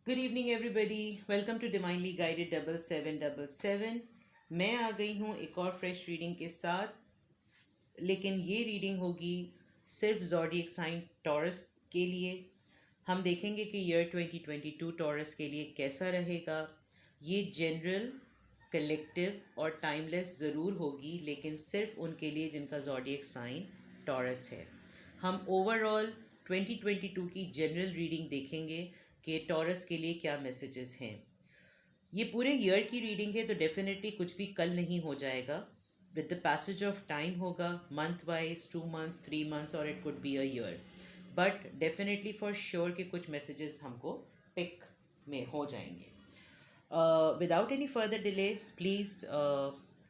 Good evening everybody, welcome to divinely guided 7777। मैं आ गई हूँ एक और फ्रेश रीडिंग के साथ, लेकिन ये रीडिंग होगी सिर्फ ज़ोडिएक साइन टॉरस के लिए। हम देखेंगे कि ईयर 2022 टॉरस के लिए कैसा रहेगा। ये जनरल, कलेक्टिव और टाइमलेस ज़रूर होगी, लेकिन सिर्फ उनके लिए जिनका ज़ोडिएक साइन टॉरस है। हम ओवरऑल 2022 की जनरल रीडिंग देखेंगे कि टॉरस के लिए क्या मैसेजेस हैं। ये पूरे ईयर की रीडिंग है, तो डेफिनेटली कुछ भी कल नहीं हो जाएगा। With the passage of time होगा, मंथ वाइज, 2 मंथ्स, 3 मंथ्स, और it could be a year. But definitely for sure कि कुछ मैसेजेस हमको पिक में हो जाएंगे। Without any further delay, please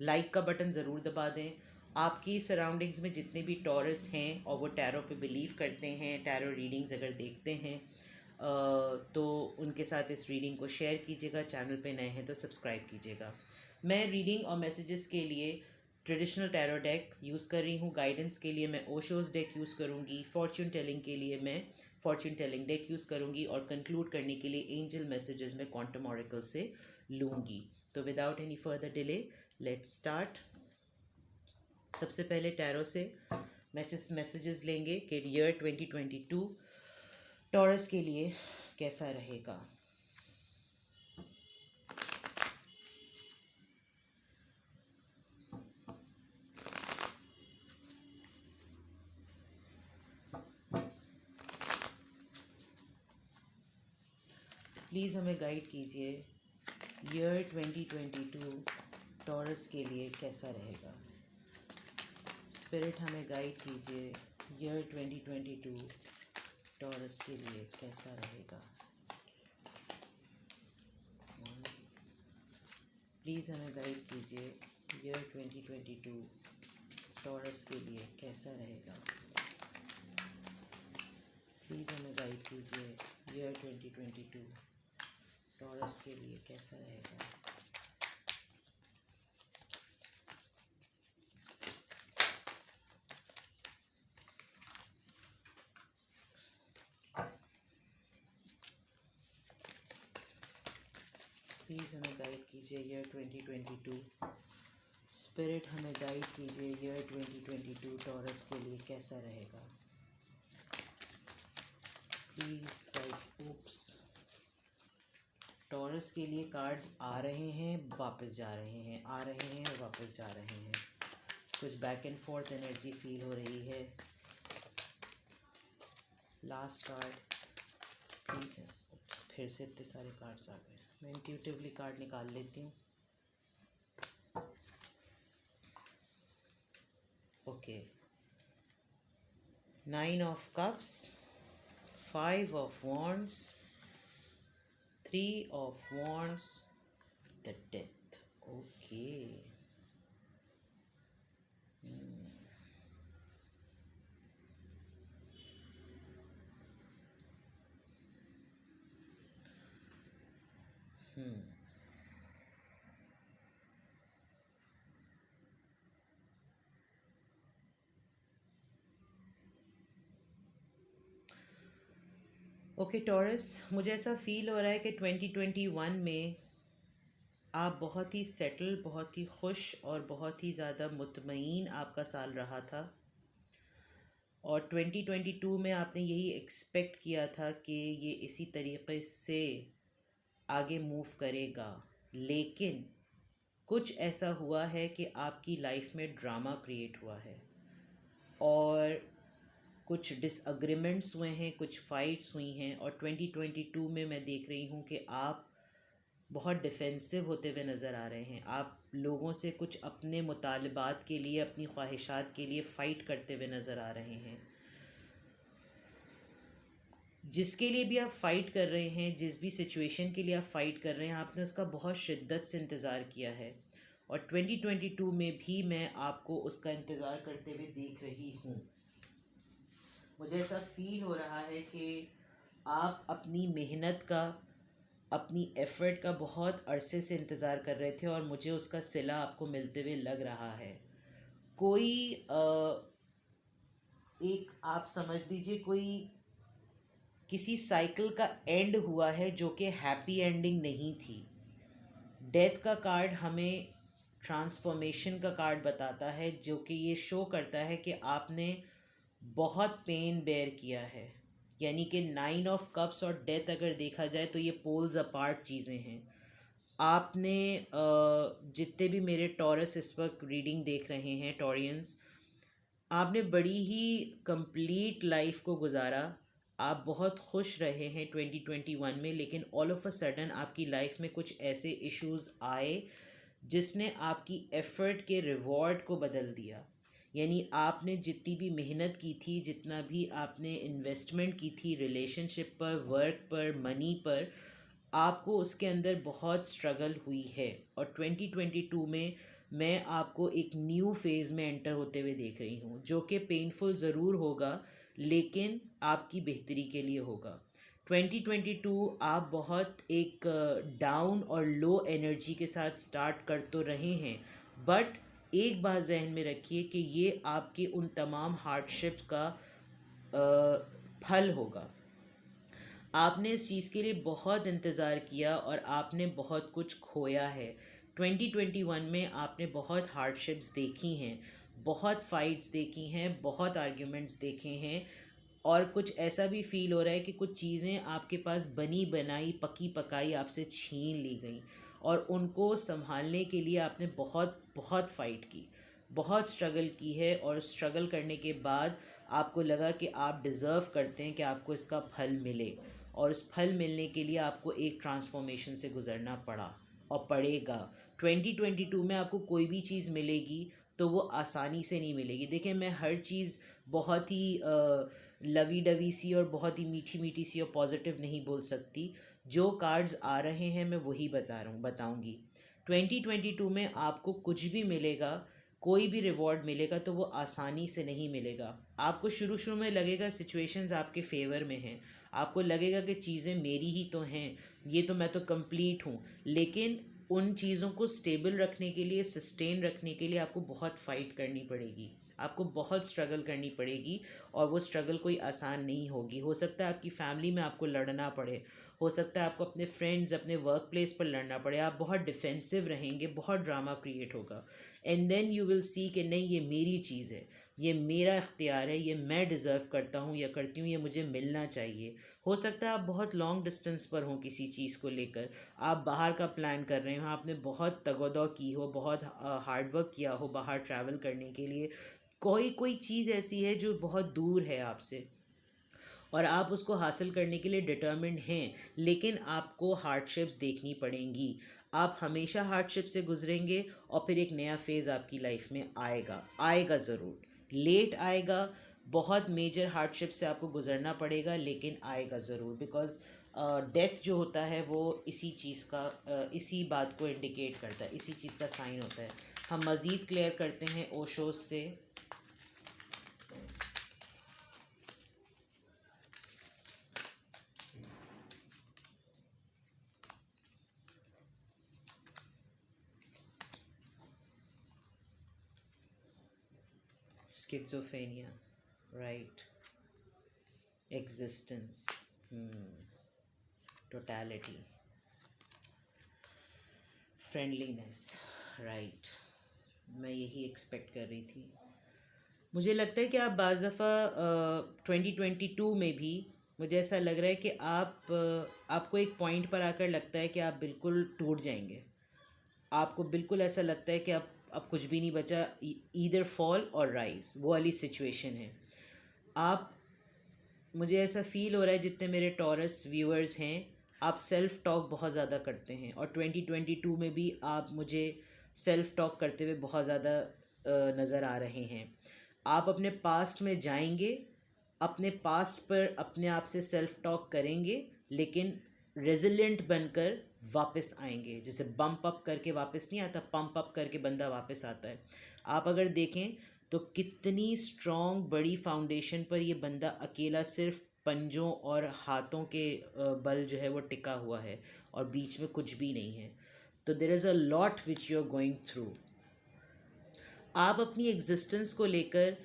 like का बटन ज़रूर दबा दें। आपकी सराउंडिंग्स में जितने भी टॉरस हैं और वो टैरो पे बिलीव करते हैं, टैरो रीडिंग्स अगर देखते हैं, तो उनके साथ इस रीडिंग को शेयर कीजिएगा। चैनल पे नए हैं तो सब्सक्राइब कीजिएगा। मैं रीडिंग और मैसेजेस के लिए ट्रेडिशनल टैरो डेक यूज़ कर रही हूँ। गाइडेंस के लिए मैं ओशोज डेक यूज़ करूँगी। फॉर्च्यून टेलिंग के लिए मैं फॉर्च्यून टेलिंग डेक यूज़ करूँगी, और कंक्लूड करने के लिए एंजल मैसेजेस में क्वांटम ऑरेकल से लूँगी। तो without any further delay, let's start. सबसे पहले टैरो से मैसेजेस लेंगे कि ईयर 2022 टॉरस के लिए कैसा रहेगा। प्लीज़ हमें गाइड कीजिए, ईयर 2022 टॉरस के लिए कैसा रहेगा। स्पिरिट हमें गाइड कीजिए, ईयर 2022 टॉरस के लिए कैसा रहेगा। प्लीज़ हमें गाइड कीजिए, ईयर 2022 टॉरस के लिए कैसा रहेगा। प्लीज़ हमें गाइड कीजिए, ईयर 2022 टॉरस के लिए कैसा रहेगा। प्लीज़ हमें गाइड कीजिए, ईयर 2022। स्पिरिट हमें गाइड कीजिए, ईयर 2022 टॉरस के लिए कैसा रहेगा। Please guide. ओप्स, टॉरस के लिए कार्ड्स आ रहे हैं, वापस जा रहे हैं, आ रहे हैं और वापस जा रहे हैं। कुछ back and fourth energy feel हो रही है। Last card please. फिर से इतने सारे कार्ड्स आ गए। मैं इंट्यूटिवली कार्ड निकाल लेती हूँ। Okay, 9 of cups, 5 of wands, 3 of wands, the death. Okay, okay taurus, मुझे ऐसा फील हो रहा है कि 2021 में आप बहुत ही सेटल, बहुत ही खुश और बहुत ही ज़्यादा मुतमईन आपका साल रहा था। और 2022 में आपने यही एक्सपेक्ट किया था कि ये इसी तरीके से आगे मूव करेगा। लेकिन कुछ ऐसा हुआ है कि आपकी लाइफ में ड्रामा क्रिएट हुआ है, और कुछ डिसअग्रीमेंट्स हुए हैं, कुछ फाइट्स हुई हैं। और 2022 में मैं देख रही हूँ कि आप बहुत डिफेंसिव होते हुए नज़र आ रहे हैं। आप लोगों से कुछ अपने मुतालबात के लिए, अपनी ख्वाहिशात के लिए फ़ाइट करते हुए नज़र आ रहे हैं। जिसके लिए भी आप फ़ाइट कर रहे हैं, जिस भी सिचुएशन के लिए आप फ़ाइट कर रहे हैं, आपने उसका बहुत शिद्दत से इंतज़ार किया है। और 2022 में भी मैं आपको उसका इंतज़ार करते हुए देख रही हूँ। मुझे ऐसा फील हो रहा है कि आप अपनी मेहनत का, अपनी एफ़र्ट का बहुत अरसे से इंतज़ार कर रहे थे, और मुझे उसका सिला आपको मिलते हुए लग रहा है। कोई एक आप समझ लीजिए, कोई किसी साइकिल का एंड हुआ है जो कि हैप्पी एंडिंग नहीं थी। डेथ का कार्ड हमें ट्रांसफॉर्मेशन का कार्ड बताता है, जो कि ये शो करता है कि आपने बहुत पेन बेयर किया है। यानी कि 9 ऑफ कप्स और डेथ अगर देखा जाए तो ये पोल्स अपार्ट चीज़ें हैं। आपने जितने भी मेरे टॉरस इस वक्त रीडिंग देख रहे हैं, टॉरियंस, आपने बड़ी ही कंप्लीट लाइफ को गुजारा। आप बहुत खुश रहे हैं 2021 में, लेकिन ऑल ऑफ अ सडन आपकी लाइफ में कुछ ऐसे इश्यूज आए जिसने आपकी एफर्ट के रिवॉर्ड को बदल दिया। यानी आपने जितनी भी मेहनत की थी, जितना भी आपने इन्वेस्टमेंट की थी रिलेशनशिप पर, वर्क पर, मनी पर, आपको उसके अंदर बहुत स्ट्रगल हुई है। और 2022 में मैं आपको एक न्यू फेज़ में एंटर होते हुए देख रही हूँ, जो कि पेनफुल ज़रूर होगा लेकिन आपकी बेहतरी के लिए होगा। 2022 आप बहुत एक डाउन और लो एनर्जी के साथ स्टार्ट कर तो रहे हैं, बट एक बात जहन में रखिए कि ये आपके उन तमाम हार्डशिप का फल होगा। आपने इस चीज़ के लिए बहुत इंतज़ार किया और आपने बहुत कुछ खोया है। 2021 में आपने बहुत हार्डशिप्स देखी हैं, बहुत फाइट्स देखी हैं, बहुत आर्ग्यूमेंट्स देखे हैं, और कुछ ऐसा भी फील हो रहा है कि कुछ चीज़ें आपके पास बनी बनाई पकी पकाई आपसे छीन ली गई, और उनको संभालने के लिए आपने बहुत बहुत फ़ाइट की, बहुत स्ट्रगल की है। और स्ट्रगल करने के बाद आपको लगा कि आप डिज़र्व करते हैं कि आपको इसका फल मिले, और उस फल मिलने के लिए आपको एक ट्रांसफॉर्मेशन से गुज़रना पड़ा और पड़ेगा। 2022 में आपको कोई भी चीज़ मिलेगी तो वो आसानी से नहीं मिलेगी। देखिए, मैं हर चीज़ बहुत ही लवी डवी सी और बहुत ही मीठी मीठी सी और पॉजिटिव नहीं बोल सकती। जो कार्ड्स आ रहे हैं मैं वही बता रहा हूँ, बताऊँगी। 2022 में आपको कुछ भी मिलेगा, कोई भी रिवॉर्ड मिलेगा तो वो आसानी से नहीं मिलेगा। आपको शुरू शुरू में लगेगा सिचुएशंस आपके फेवर में हैं, आपको लगेगा कि चीज़ें मेरी ही तो हैं, ये तो मैं तो कंप्लीट हूँ, लेकिन उन चीज़ों को स्टेबल रखने के लिए, सस्टेन रखने के लिए आपको बहुत फ़ाइट करनी पड़ेगी, आपको बहुत स्ट्रगल करनी पड़ेगी। और वो स्ट्रगल कोई आसान नहीं होगी। हो सकता है आपकी फैमिली में आपको लड़ना पड़े, हो सकता है आपको अपने फ्रेंड्स, अपने वर्क प्लेस पर लड़ना पड़े, आप बहुत डिफेंसिव रहेंगे, बहुत ड्रामा क्रिएट होगा। And then you will see कि नहीं, ये मेरी चीज़ है, ये मेरा इख्तियार है, ये मैं डिज़र्व करता हूँ या करती हूँ, ये मुझे मिलना चाहिए। हो सकता है आप बहुत लॉन्ग डिस्टेंस पर हों किसी चीज़ को लेकर, आप बाहर का प्लान कर रहे हो, आपने बहुत तगोदौ की हो, बहुत हार्ड वर्क किया हो बाहर ट्रैवल करने के लिए, कोई कोई चीज़ ऐसी है जो बहुत दूर है आपसे और आप उसको हासिल करने के लिए डिटर्मिन्ड हैं, लेकिन आपको हार्डशिप्स देखनी पड़ेंगी। आप हमेशा हार्डशिप से गुजरेंगे और फिर एक नया फेज़ आपकी लाइफ में आएगा, आएगा ज़रूर, लेट आएगा, बहुत मेजर हार्डशिप से आपको गुजरना पड़ेगा, लेकिन आएगा ज़रूर। बिकॉज़ डेथ जो होता है वो इसी चीज़ का इसी बात को इंडिकेट करता है, इसी चीज़ का साइन होता है। हम मज़ीद क्लियर करते हैं ओशोस से। Schizophrenia, right? Existence, totality, friendliness, right? मैं यही एक्सपेक्ट कर रही थी। मुझे लगता है कि आप बाज़ दफ़ा 2022 में भी, मुझे ऐसा लग रहा है कि आपको एक पॉइंट पर आकर लगता है कि आप बिल्कुल टूट जाएंगे। आपको बिल्कुल ऐसा लगता है कि अब कुछ भी नहीं बचा, ईदर फॉल और राइज, वो वाली सिचुएशन है। आप, मुझे ऐसा फील हो रहा है, जितने मेरे टॉरस व्यूअर्स हैं, आप सेल्फ़ टॉक बहुत ज़्यादा करते हैं, और 2022 में भी आप मुझे सेल्फ़ टॉक करते हुए बहुत ज़्यादा नज़र आ रहे हैं। आप अपने पास्ट में जाएंगे, अपने पास्ट पर अपने आप से सेल्फ़ टॉक करेंगे, लेकिन रेजिलिएंट बनकर वापस आएंगे। जैसे बम्प अप करके वापस नहीं आता, पंप अप करके बंदा वापस आता है। आप अगर देखें तो कितनी स्ट्रॉन्ग बड़ी फाउंडेशन पर ये बंदा अकेला सिर्फ पंजों और हाथों के बल जो है वो टिका हुआ है, और बीच में कुछ भी नहीं है। तो there is a lot which you are going through. आप अपनी एग्जिस्टेंस को लेकर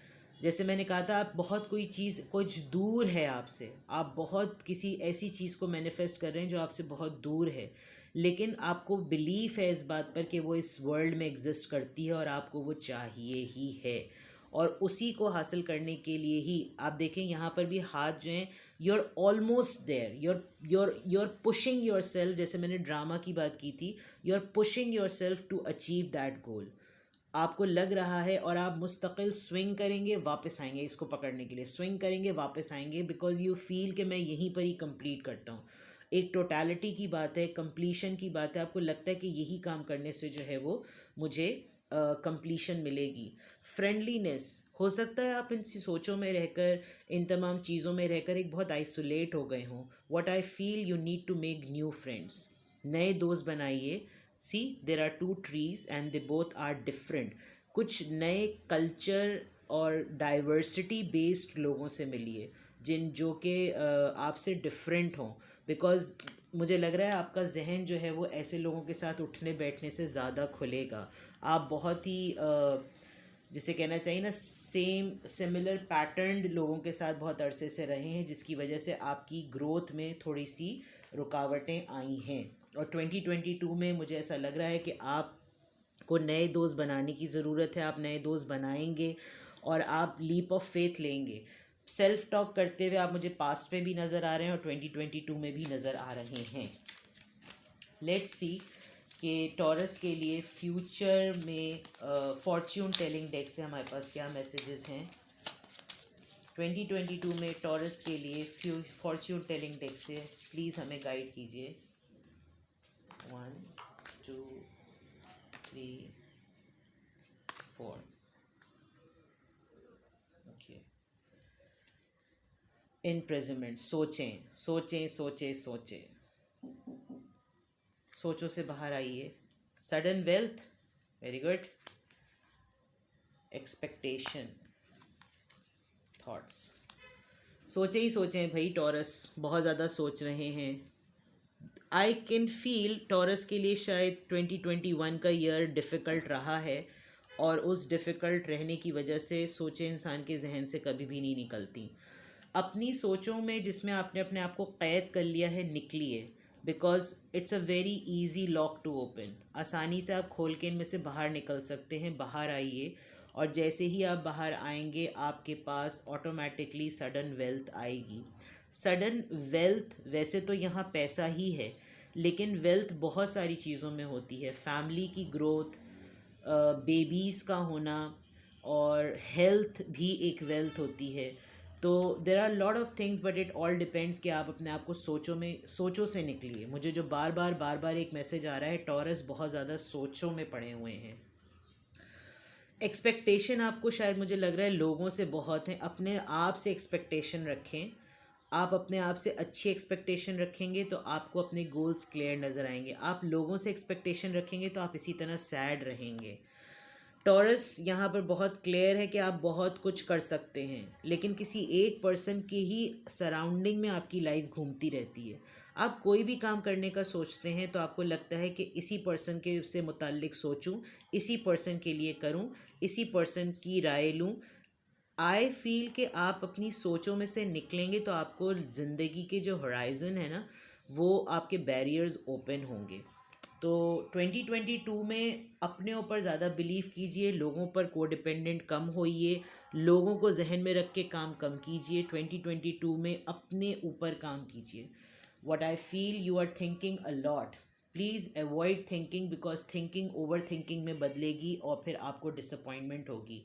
जैसे मैंने कहा था, आप बहुत कोई चीज़ कुछ दूर है आपसे, आप बहुत किसी ऐसी चीज़ को मैनिफेस्ट कर रहे हैं जो आपसे बहुत दूर है, लेकिन आपको बिलीफ है इस बात पर कि वो इस वर्ल्ड में एग्जिस्ट करती है और आपको वो चाहिए ही है। और उसी को हासिल करने के लिए ही आप देखें यहाँ पर भी हाथ जो हैं, you are almost there, you are pushing yourself, जैसे मैंने ड्रामा की बात की थी, you are pushing yourself to achieve that goal. आपको लग रहा है और आप मुस्तकिल स्विंग करेंगे, वापस आएंगे इसको पकड़ने के लिए, स्विंग करेंगे, वापस आएंगे, बिकॉज यू फील कि मैं यहीं पर ही कंप्लीट करता हूँ। एक टोटलिटी की बात है, कंप्लीशन की बात है, आपको लगता है कि यही काम करने से जो है वो मुझे कंप्लीशन मिलेगी। फ्रेंडलीनेस, हो सकता है आप इन सोचों में रहकर, इन तमाम चीज़ों में रहकर एक बहुत आइसोलेट हो गए हों। What I feel, you need to make new friends, नए दोस्त बनाइए। See there are two trees and they both are different. कुछ नए कल्चर और डाइवर्सिटी बेस्ड लोगों से मिलिए जो कि आपसे डिफरेंट हों, बिकॉज़ मुझे लग रहा है आपका जहन जो है वो ऐसे लोगों के साथ उठने बैठने से ज़्यादा खुलेगा। आप बहुत ही जिसे कहना चाहिए ना, सिमिलर पैटर्न लोगों के साथ बहुत अरसे से रहे हैं, जिसकी वजह से आपकी ग्रोथ में थोड़ी सी रुकावटें आई हैं। और 2022 में मुझे ऐसा लग रहा है कि आप को नए दोस्त बनाने की ज़रूरत है, आप नए दोस्त बनाएंगे और आप लीप ऑफ फेथ लेंगे। सेल्फ टॉक करते हुए आप मुझे पास्ट में भी नज़र आ रहे हैं और 2022 में भी नज़र आ रहे हैं। लेट्स सी कि टॉरस के लिए फ्यूचर में फॉर्च्यून टेलिंग डेक से हमारे पास क्या मैसेजेस हैं। 2022 में टॉरस के लिए फॉर्च्यून टेलिंग डेक से प्लीज़ हमें गाइड कीजिए। 1 2 3 4। ओके, इनप्रेजमेंट, सोचें सोचें सोचें सोचें, सोचों से बाहर आइए। Sudden wealth, very good. Expectation, thoughts, सोचें ही सोचें भाई। टॉरस बहुत ज़्यादा सोच रहे हैं। आई कैन फील टॉरस के लिए शायद 2021 का ईयर डिफ़िकल्ट रहा है, और उस डिफ़िकल्ट रहने की वजह से सोचें इंसान के जहन से कभी भी नहीं निकलती। अपनी सोचों में जिसमें आपने अपने आप को कैद कर लिया है, निकलिए, because it's a very easy lock to open. आसानी से आप खोल के इनमें से बाहर निकल सकते हैं। बाहर आइए, और जैसे ही आप बाहर आएंगे आपके पास ऑटोमेटिकली सडन वेल्थ आएगी। सडन वेल्थ, वैसे तो यहाँ पैसा ही है, लेकिन वेल्थ बहुत सारी चीज़ों में होती है। फैमिली की ग्रोथ, बेबीज़ का होना, और हेल्थ भी एक वेल्थ होती है। तो there are lot of things, but it all depends कि आप अपने आप को सोचों से निकलिए। मुझे जो बार बार एक मैसेज आ रहा है, टॉरस बहुत ज़्यादा सोचों में पड़े हुए हैं। एक्सपेक्टेशन आपको शायद, मुझे लग रहा है, लोगों से बहुत हैं। अपने आप से एक्सपेक्टेशन रखें। आप अपने आप से अच्छी एक्सपेक्टेशन रखेंगे तो आपको अपने गोल्स क्लियर नज़र आएंगे। आप लोगों से एक्सपेक्टेशन रखेंगे तो आप इसी तरह सैड रहेंगे। टॉरस यहाँ पर बहुत क्लियर है कि आप बहुत कुछ कर सकते हैं, लेकिन किसी एक पर्सन के ही सराउंडिंग में आपकी लाइफ घूमती रहती है। आप कोई भी काम करने का सोचते हैं तो आपको लगता है कि इसी पर्सन के से मुताल्लिक सोचूं, इसी पर्सन के लिए करूं, इसी पर्सन की राय लूं। आई फील कि आप अपनी सोचों में से निकलेंगे तो आपको ज़िंदगी के जो हॉराइज़न है ना, वो आपके बैरियर्स ओपन होंगे। तो 2022 में अपने ऊपर ज़्यादा बिलीव कीजिए, लोगों पर कोडिपेंडेंट कम होइए, लोगों को जहन में रख के काम कम कीजिए। 2022 में अपने ऊपर काम कीजिए। What I feel, you are thinking a lot. Please avoid thinking, because thinking overthinking में बदलेगी और फिर आपको डिसअपॉइंटमेंट होगी।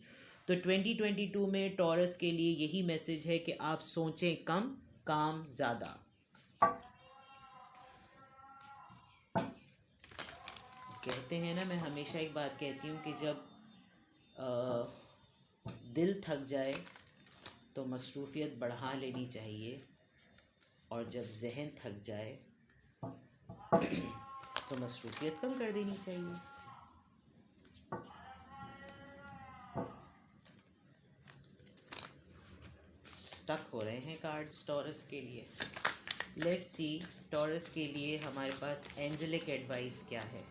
तो 2022 में टॉरस के लिए यही मैसेज है कि आप सोचें कम, काम ज़्यादा। कहते हैं ना, मैं हमेशा एक बात कहती हूँ कि जब दिल थक जाए तो मसरूफ़ियत बढ़ा लेनी चाहिए, और जब जहन थक जाए तो मसरूफ़ियत कम कर देनी चाहिए। स्टक हो रहे हैं कार्ड्स टॉरस के लिए। लेट्स सी टॉरस के लिए हमारे पास एंजेलिक एडवाइस क्या है।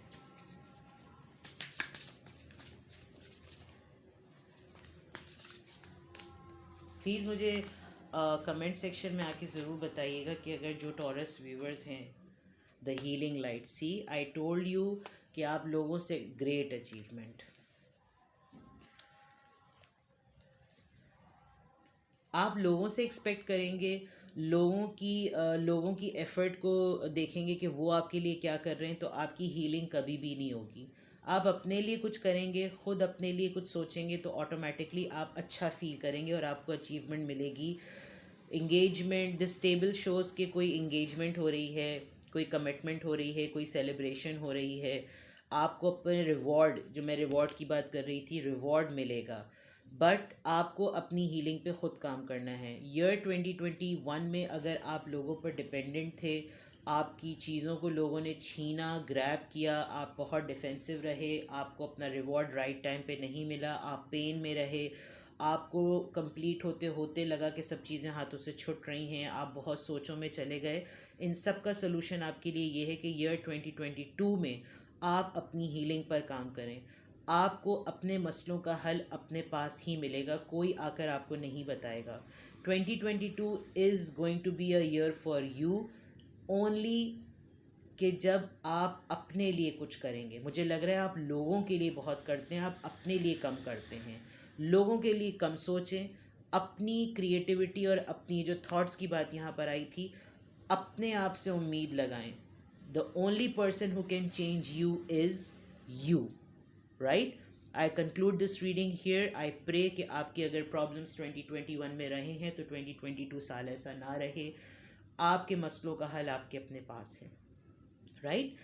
प्लीज़ मुझे कमेंट सेक्शन में आके ज़रूर बताइएगा कि अगर जो टॉरस व्यूवर्स हैं, the healing light, see I told you कि आप लोगों से ग्रेट अचीवमेंट, आप लोगों से एक्सपेक्ट करेंगे, लोगों की एफ़र्ट को देखेंगे कि वो आपके लिए क्या कर रहे हैं, तो आपकी हीलिंग कभी भी नहीं होगी। आप अपने लिए कुछ करेंगे, खुद अपने लिए कुछ सोचेंगे, तो ऑटोमेटिकली आप अच्छा फील करेंगे और आपको अचीवमेंट मिलेगी। इंगेजमेंट, दिस टेबल शोज़ के कोई इंगेजमेंट हो रही है, कोई कमिटमेंट हो रही है, कोई सेलिब्रेशन हो रही है, आपको अपने रिवॉर्ड, जो मैं रिवॉर्ड की बात कर रही थी, रिवॉर्ड मिलेगा। बट आपको अपनी हीलिंग पे ख़ुद काम करना है। ईयर 2021 में अगर आप लोगों पर डिपेंडेंट थे, आपकी चीज़ों को लोगों ने छीना, ग्रैब किया, आप बहुत डिफेंसिव रहे, आपको अपना रिवॉर्ड राइट टाइम पे नहीं मिला, आप पेन में रहे, आपको कंप्लीट होते होते लगा कि सब चीज़ें हाथों से छूट रही हैं, आप बहुत सोचों में चले गए, इन सब का सलूशन आपके लिए ये है कि ईयर 2022 में आप अपनी हीलिंग पर काम करें। आपको अपने मसलों का हल अपने पास ही मिलेगा, कोई आकर आपको नहीं बताएगा। 2022 is going to be a year for you only, कि जब आप अपने लिए कुछ करेंगे। मुझे लग रहा है आप लोगों के लिए बहुत करते हैं, आप अपने लिए कम करते हैं। लोगों के लिए कम सोचें, अपनी क्रिएटिविटी और अपनी जो थॉट्स की बात यहाँ पर आई थी, अपने आप से उम्मीद लगाएं। The only person who can change you is you, right? I conclude this reading here. I pray कि आपकी अगर प्रॉब्लम्स 2021 में रहे हैं तो 2022 साल ऐसा ना रहे, आपके मसलों का हल आपके अपने पास है, right?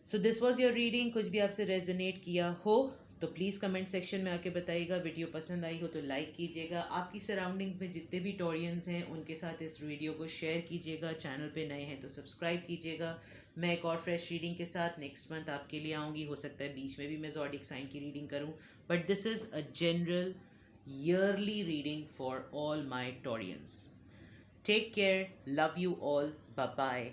So this was your reading. कुछ भी आपसे रेजोनेट किया हो तो प्लीज़ कमेंट सेक्शन में आके बताइएगा। वीडियो पसंद आई हो तो लाइक कीजिएगा। आपकी सराउंडिंग्स में जितने भी टोरियंस हैं उनके साथ इस वीडियो को शेयर कीजिएगा। चैनल पे नए हैं तो सब्सक्राइब कीजिएगा। मैं एक और फ्रेश रीडिंग के साथ नेक्स्ट मंथ आपके लिए आऊँगी। हो सकता है बीच में भी मैं ज़ोडिक साइन की रीडिंग करूँ, but this is a general yearly reading for all my Taureans. Take care, love you all, bye bye.